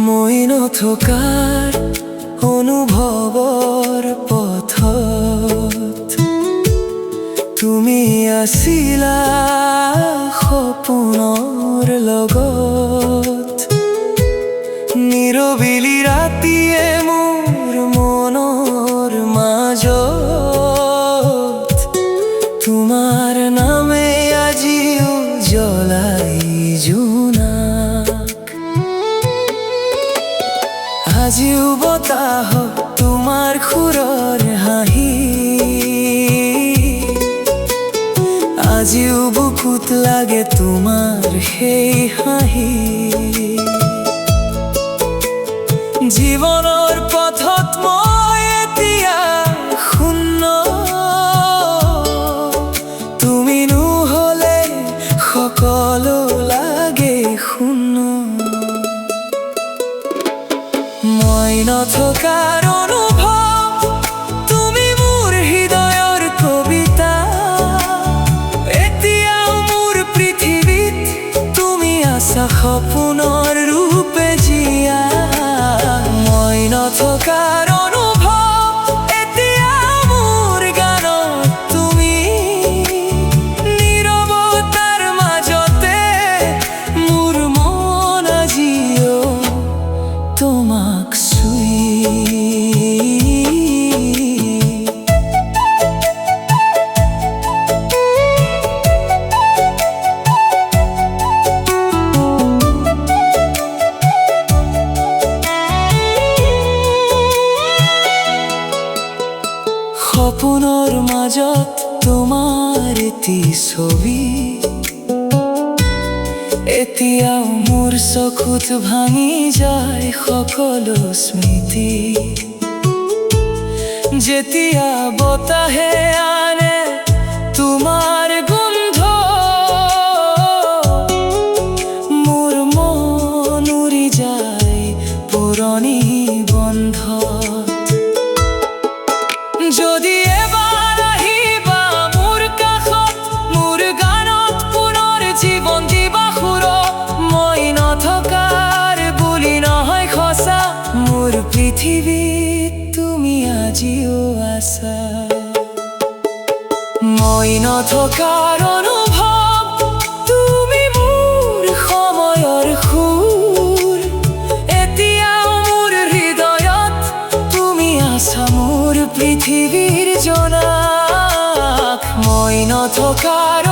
মই নথকাৰ অনুভৱৰ পথত তুমি আছিলা সপোনৰ লগত। নিৰবিলি ৰাতিয়ে মোৰ মনৰ মাজত তোমাৰ নামে আজিও জ্বলাই জোনাক। আজিও বতাহত তোমাৰ সুৰৰ হাঁহি, আজিও বুকুত লাগে তোমাৰ সেই হাঁহি। জীৱনৰ পথত মই এতিয়া শূন্য, তুমি নহ'লে সকলো লাগে শূন্য। মই নথকাৰ অনুভৱ, তুমি মোৰ হৃদয়ৰ কবিতা। এতিয়াও মোৰ পৃথিৱীত তুমি আছা সপোনৰ ৰূপে জীয়া। মই নথকাৰ অনুভৱ, এতিয়াও মোৰ গানত তুমি। নীৰৱতাৰ মাজতে মোৰ মন আজিও তোমাক সপোনৰ মাজত তোমাৰ এটি ছবি। এতিয়াও মোৰ চকুত ভাঙি যায় সকলো স্মৃতি। যেতিয়া বতাহে আনে তোমাৰ গোন্ধ, মোৰ মন উৰি যায় পুৰণি বন্ধত। যদি এবাৰ আহিবা মোৰ কাষত, মোৰ গানত পুনৰ জীৱন দিবা সুৰত। মই নথকাৰ বুলি নহয় সঁচা, মোৰ পৃথিৱীত তুমি আজিও আছা। মই নথকাৰ অনুভৱ, তুমি মোৰ সময়ৰ সুৰ। এতিয়াও মোৰ হৃদয়ত তুমি আছা মোৰ পৃথিৱীৰ জোনাক। মই নথকাৰ